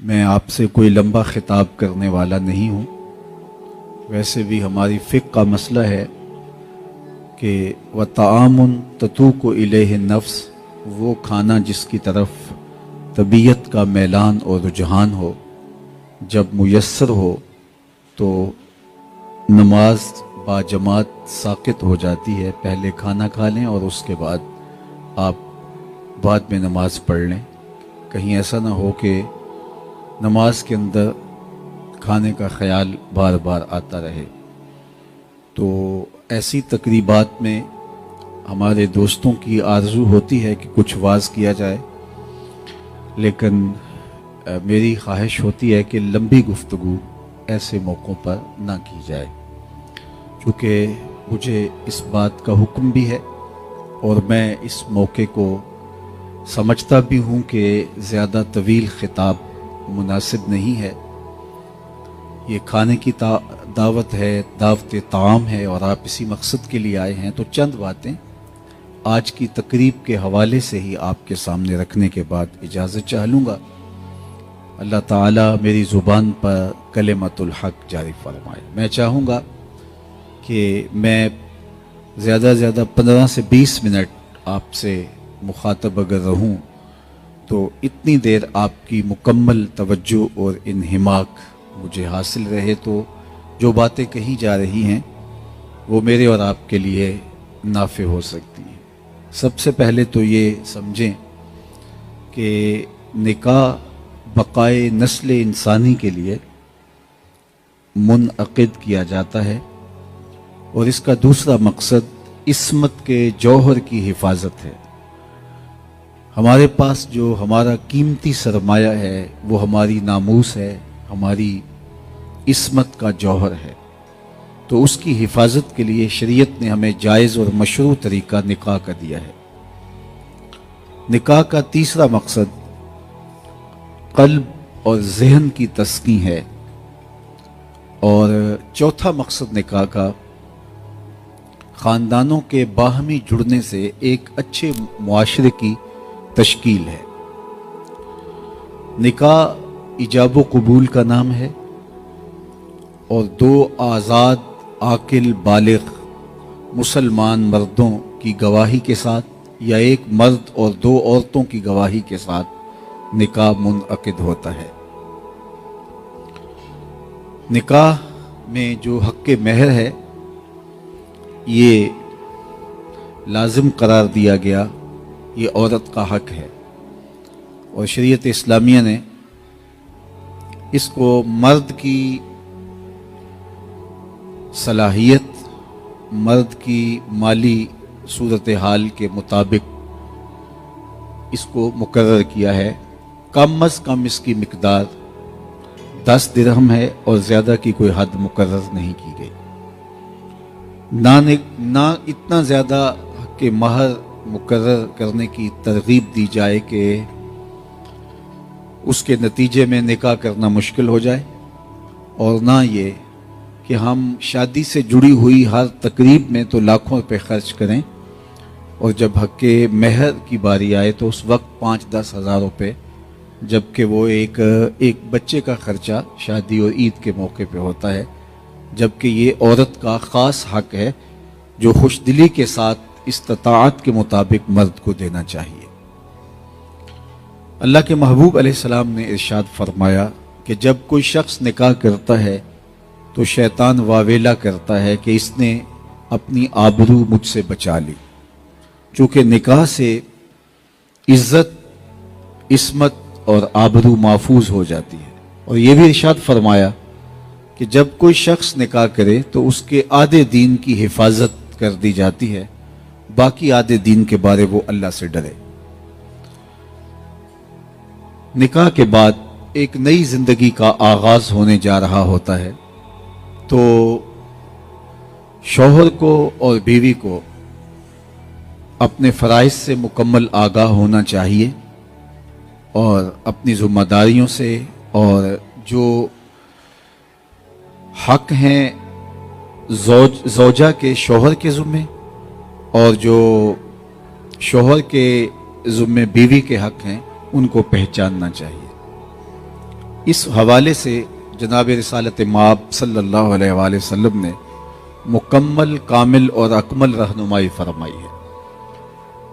میں آپ سے کوئی لمبا خطاب کرنے والا نہیں ہوں۔ ویسے بھی ہماری فقہ کا مسئلہ ہے کہ وَطَعَامٌ تَتُوقُ إِلَيْهِ النَّفْسُ، وہ کھانا جس کی طرف طبیعت کا میلان اور رجحان ہو، جب میسر ہو تو نماز با جماعت ساقط ہو جاتی ہے۔ پہلے کھانا کھا لیں اور اس کے بعد آپ بعد میں نماز پڑھ لیں۔ کہیں ایسا نہ ہو کہ نماز کے اندر کھانے کا خیال بار بار آتا رہے۔ تو ایسی تقریبات میں ہمارے دوستوں کی آرزو ہوتی ہے کہ کچھ واعظ کیا جائے، لیکن میری خواہش ہوتی ہے کہ لمبی گفتگو ایسے موقعوں پر نہ کی جائے، چونکہ مجھے اس بات کا حکم بھی ہے اور میں اس موقع کو سمجھتا بھی ہوں کہ زیادہ طویل خطاب مناسب نہیں ہے۔ یہ کھانے کی دعوت ہے، دعوت طعام ہے، اور آپ اسی مقصد کے لیے آئے ہیں، تو چند باتیں آج کی تقریب کے حوالے سے ہی آپ کے سامنے رکھنے کے بعد اجازت چاہ لوں گا۔ اللہ تعالیٰ میری زبان پر کلمۃ الحق جاری فرمائے۔ میں چاہوں گا کہ میں زیادہ 15 سے 20 منٹ آپ سے مخاطب اگر رہوں تو اتنی دیر آپ کی مکمل توجہ اور انہماک مجھے حاصل رہے، تو جو باتیں کہی جا رہی ہیں وہ میرے اور آپ کے لیے نافع ہو سکتی ہیں۔ سب سے پہلے تو یہ سمجھیں کہ نکاح بقائے نسل انسانی کے لیے منعقد کیا جاتا ہے، اور اس کا دوسرا مقصد عصمت کے جوہر کی حفاظت ہے۔ ہمارے پاس جو ہمارا قیمتی سرمایہ ہے وہ ہماری ناموس ہے، ہماری عصمت کا جوہر ہے، تو اس کی حفاظت کے لیے شریعت نے ہمیں جائز اور مشروع طریقہ نکاح کا دیا ہے۔ نکاح کا تیسرا مقصد قلب اور ذہن کی تسکین ہے، اور چوتھا مقصد نکاح کا خاندانوں کے باہمی جڑنے سے ایک اچھے معاشرے کی تشکیل ہے۔ نکاح ایجاب و قبول کا نام ہے، اور دو آزاد عاقل بالغ مسلمان مردوں کی گواہی کے ساتھ یا ایک مرد اور دو عورتوں کی گواہی کے ساتھ نکاح منعقد ہوتا ہے۔ نکاح میں جو حق مہر ہے یہ لازم قرار دیا گیا، یہ عورت کا حق ہے، اور شریعت اسلامیہ نے اس کو مرد کی صلاحیت، مرد کی مالی صورتحال کے مطابق اس کو مقرر کیا ہے۔ کم از کم اس کی مقدار 10 درہم ہے، اور زیادہ کی کوئی حد مقرر نہیں کی گئی۔ نہ اتنا زیادہ کہ مہر مقرر کرنے کی ترغیب دی جائے کہ اس کے نتیجے میں نکاح کرنا مشکل ہو جائے، اور نہ یہ کہ ہم شادی سے جڑی ہوئی ہر تقریب میں تو لاکھوں روپے خرچ کریں، اور جب حق مہر کی باری آئے تو اس وقت 5-10 ہزار روپے، جبکہ وہ ایک بچے کا خرچہ شادی اور عید کے موقع پہ ہوتا ہے، جبکہ یہ عورت کا خاص حق ہے جو خوش دلی کے ساتھ استطاعت کے مطابق مرد کو دینا چاہیے۔ اللہ کے محبوب علیہ السلام نے ارشاد فرمایا کہ جب کوئی شخص نکاح کرتا ہے تو شیطان واویلا کرتا ہے کہ اس نے اپنی آبرو مجھ سے بچا لی، چونکہ نکاح سے عزت، عصمت اور آبرو محفوظ ہو جاتی ہے۔ اور یہ بھی ارشاد فرمایا کہ جب کوئی شخص نکاح کرے تو اس کے آدھے دین کی حفاظت کر دی جاتی ہے، باقی آدھے دین کے بارے وہ اللہ سے ڈرے۔ نکاح کے بعد ایک نئی زندگی کا آغاز ہونے جا رہا ہوتا ہے، تو شوہر کو اور بیوی کو اپنے فرائض سے مکمل آگاہ ہونا چاہیے، اور اپنی ذمہ داریوں سے، اور جو حق ہیں زوجہ کے شوہر کے ذمے، اور جو شوہر کے ذمے بیوی کے حق ہیں، ان کو پہچاننا چاہیے۔ اس حوالے سے جناب رسالت مآب صلی اللہ علیہ وآلہ وسلم نے مکمل، کامل اور اکمل رہنمائی فرمائی ہے۔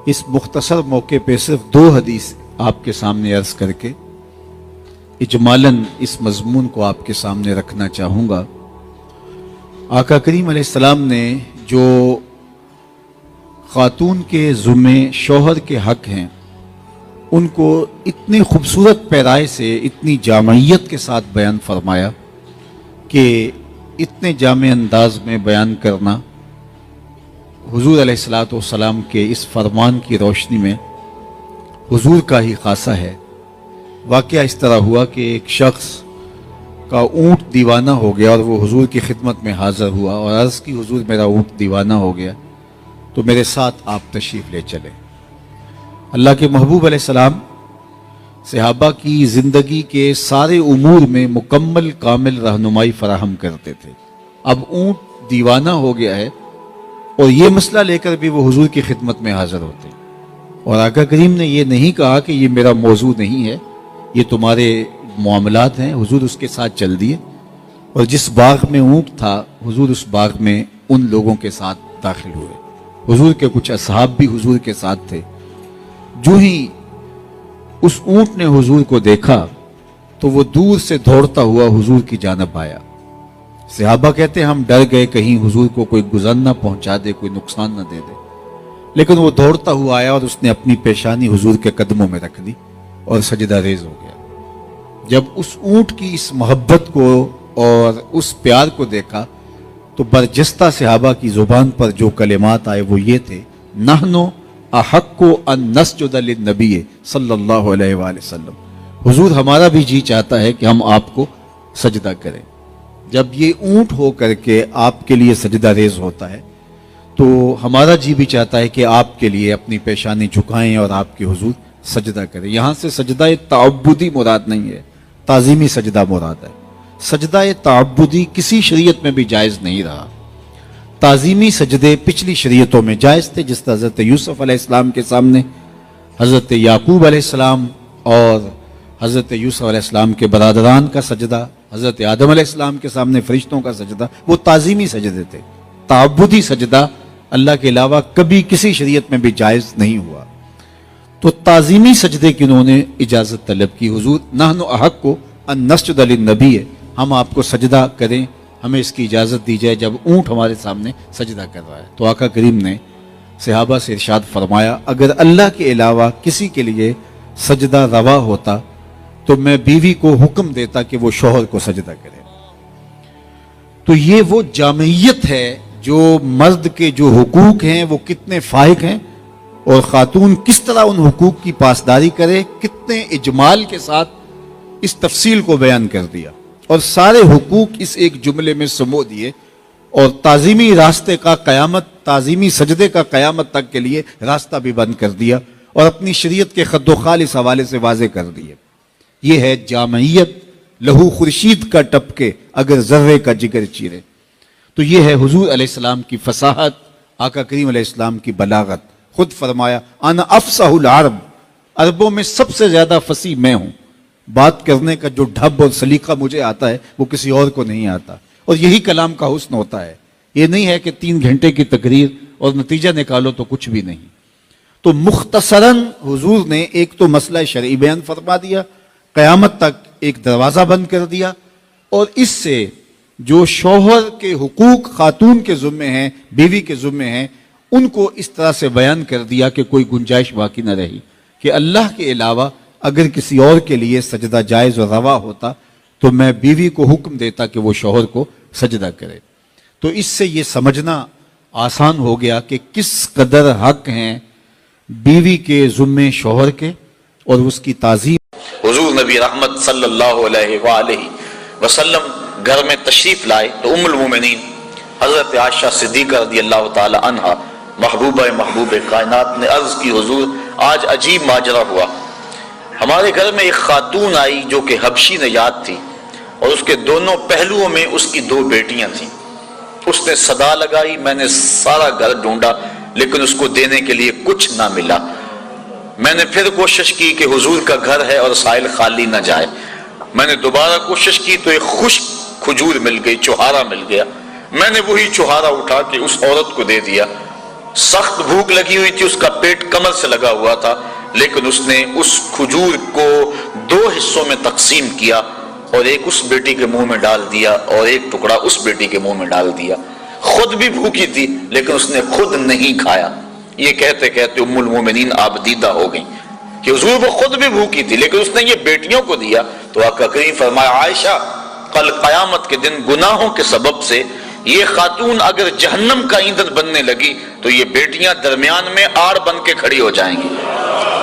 اس مختصر موقع پہ صرف 2 حدیث آپ کے سامنے عرض کر کے اجمالاً اس مضمون کو آپ کے سامنے رکھنا چاہوں گا۔ آقا کریم علیہ السلام نے جو خاتون کے ذمے شوہر کے حق ہیں ان کو اتنی خوبصورت پیرائی سے، اتنی جامعیت کے ساتھ بیان فرمایا کہ اتنے جامع انداز میں بیان کرنا حضور علیہ الصلوۃ والسلام کے اس فرمان کی روشنی میں حضور کا ہی خاصہ ہے۔ واقعہ اس طرح ہوا کہ ایک شخص کا اونٹ دیوانہ ہو گیا اور وہ حضور کی خدمت میں حاضر ہوا اور عرض کی حضور میرا اونٹ دیوانہ ہو گیا تو میرے ساتھ آپ تشریف لے چلے۔ اللہ کے محبوب علیہ السلام صحابہ کی زندگی کے سارے امور میں مکمل کامل رہنمائی فراہم کرتے تھے۔ اب اونٹ دیوانہ ہو گیا ہے اور یہ مسئلہ لے کر بھی وہ حضور کی خدمت میں حاضر ہوتے، اور آقا کریم نے یہ نہیں کہا کہ یہ میرا موضوع نہیں ہے، یہ تمہارے معاملات ہیں۔ حضور اس کے ساتھ چل دیے اور جس باغ میں اونٹ تھا حضور اس باغ میں ان لوگوں کے ساتھ داخل ہوئے۔ حضور کے کچھ اصحاب بھی حضور کے ساتھ تھے۔ جو ہی اس اونٹ نے حضور کو دیکھا تو وہ دور سے دوڑتا ہوا حضور کی جانب آیا۔ صحابہ کہتے ہم ڈر گئے کہیں حضور کو کوئی گزر نہ پہنچا دے، کوئی نقصان نہ دے دے، لیکن وہ دوڑتا ہوا آیا اور اس نے اپنی پیشانی حضور کے قدموں میں رکھ دی اور سجدہ ریز ہو گیا۔ جب اس اونٹ کی اس محبت کو اور اس پیار کو دیکھا تو برجستہ صحابہ کی زبان پر جو کلمات آئے وہ یہ تھے، نحنو احق ان نسجد للنبی صلی اللہ علیہ وآلہ وسلم، حضور ہمارا بھی جی چاہتا ہے کہ ہم آپ کو سجدہ کریں۔ جب یہ اونٹ ہو کر کے آپ کے لیے سجدہ ریز ہوتا ہے تو ہمارا جی بھی چاہتا ہے کہ آپ کے لیے اپنی پیشانی جھکائیں اور آپ کے حضور سجدہ کریں۔ یہاں سے سجدہ تعبدی مراد نہیں ہے، تعظیمی سجدہ مراد ہے۔ سجدہ تعبدی کسی شریعت میں بھی جائز نہیں رہا۔ تعظیمی سجدے پچھلی شریعتوں میں جائز تھے، جس طرح حضرت یوسف علیہ السلام کے سامنے حضرت یعقوب علیہ السلام اور حضرت یوسف علیہ السلام کے برادران کا سجدہ، حضرت آدم علیہ السلام کے سامنے فرشتوں کا سجدہ، وہ تعظیمی سجدے تھے۔ تعبدی سجدہ اللہ کے علاوہ کبھی کسی شریعت میں بھی جائز نہیں ہوا۔ تو تعظیمی سجدے کی انہوں نے اجازت طلب کی، حضور نحن احق ان نسجد للنبی، ہم آپ کو سجدہ کریں، ہمیں اس کی اجازت دی جائے جب اونٹ ہمارے سامنے سجدہ کر رہا ہے۔ تو آقا کریم نے صحابہ سے ارشاد فرمایا، اگر اللہ کے علاوہ کسی کے لیے سجدہ روا ہوتا تو میں بیوی کو حکم دیتا کہ وہ شوہر کو سجدہ کرے۔ تو یہ وہ جامعیت ہے جو مرد کے جو حقوق ہیں وہ کتنے فائق ہیں اور خاتون کس طرح ان حقوق کی پاسداری کرے، کتنے اجمال کے ساتھ اس تفصیل کو بیان کر دیا اور سارے حقوق اس ایک جملے میں سمو دیے، اور تعظیمی راستے کا قیامت، تعظیمی سجدے کا قیامت تک کے لیے راستہ بھی بند کر دیا اور اپنی شریعت کے خد و خال اس حوالے سے واضح کر دیے۔ یہ ہے جامعیت، لہو خورشید کا ٹپکے اگر ذرے کا جگر چیرے۔ تو یہ ہے حضور علیہ السلام کی فصاحت، آقا کریم علیہ السلام کی بلاغت۔ خود فرمایا انا افصح العرب، عربوں میں سب سے زیادہ فصیح میں ہوں، بات کرنے کا جو ڈھب اور سلیقہ مجھے آتا ہے وہ کسی اور کو نہیں آتا، اور یہی کلام کا حسن ہوتا ہے۔ یہ نہیں ہے کہ 3 گھنٹے کی تقریر اور نتیجہ نکالو تو کچھ بھی نہیں۔ تو مختصراً حضور نے ایک تو مسئلہ شرعی بیان فرما دیا، قیامت تک ایک دروازہ بند کر دیا، اور اس سے جو شوہر کے حقوق خاتون کے ذمے ہیں، بیوی کے ذمے ہیں، ان کو اس طرح سے بیان کر دیا کہ کوئی گنجائش باقی نہ رہی کہ اللہ کے علاوہ اگر کسی اور کے لیے سجدہ جائز و روا ہوتا تو میں بیوی کو حکم دیتا کہ وہ شوہر کو سجدہ کرے۔ تو اس سے یہ سمجھنا آسان ہو گیا کہ کس قدر حق ہیں بیوی کے ذمے شوہر کے اور اس کی تعظیم۔ حضور نبی رحمت صلی اللہ علیہ وآلہ وسلم گھر میں تشریف لائے تو ام المومنین حضرت عائشہ صدیقہ رضی اللہ تعالی عنہا محبوب کائنات نے عرض کی، حضور آج عجیب ماجرا ہوا، ہمارے گھر میں ایک خاتون آئی جو کہ حبشی نژاد تھی اور اس کے دونوں پہلوؤں میں اس کی 2 بیٹیاں تھیں۔ اس نے صدا لگائی، میں نے سارا گھر ڈھونڈا لیکن اس کو دینے کے لیے کچھ نہ ملا۔ میں نے پھر کوشش کی کہ حضور کا گھر ہے اور سائل خالی نہ جائے، میں نے دوبارہ کوشش کی تو ایک خشک کھجور مل گئی، چوہارا مل گیا، میں نے وہی چوہارا اٹھا کے اس عورت کو دے دیا۔ سخت بھوک لگی ہوئی تھی، اس کا پیٹ کمر سے لگا ہوا تھا، لیکن اس نے اس کھجور کو 2 حصوں میں تقسیم کیا اور ایک اس بیٹی کے منہ میں ڈال دیا اور ایک ٹکڑا اس بیٹی کے منہ میں ڈال دیا۔ خود بھی بھوکی تھی لیکن اس نے خود نہیں کھایا۔ یہ کہتے کہتے ام المومنین آبدیدہ ہو گئیں کہ حضور وہ خود بھی بھوکی تھی لیکن اس نے یہ بیٹیوں کو دیا۔ تو آقا کریم فرمایا عائشہ کل قیامت کے دن گناہوں کے سبب سے یہ خاتون اگر جہنم کا ایندھن بننے لگی تو یہ بیٹیاں درمیان میں آڑ بن کے کھڑی ہو جائیں گی۔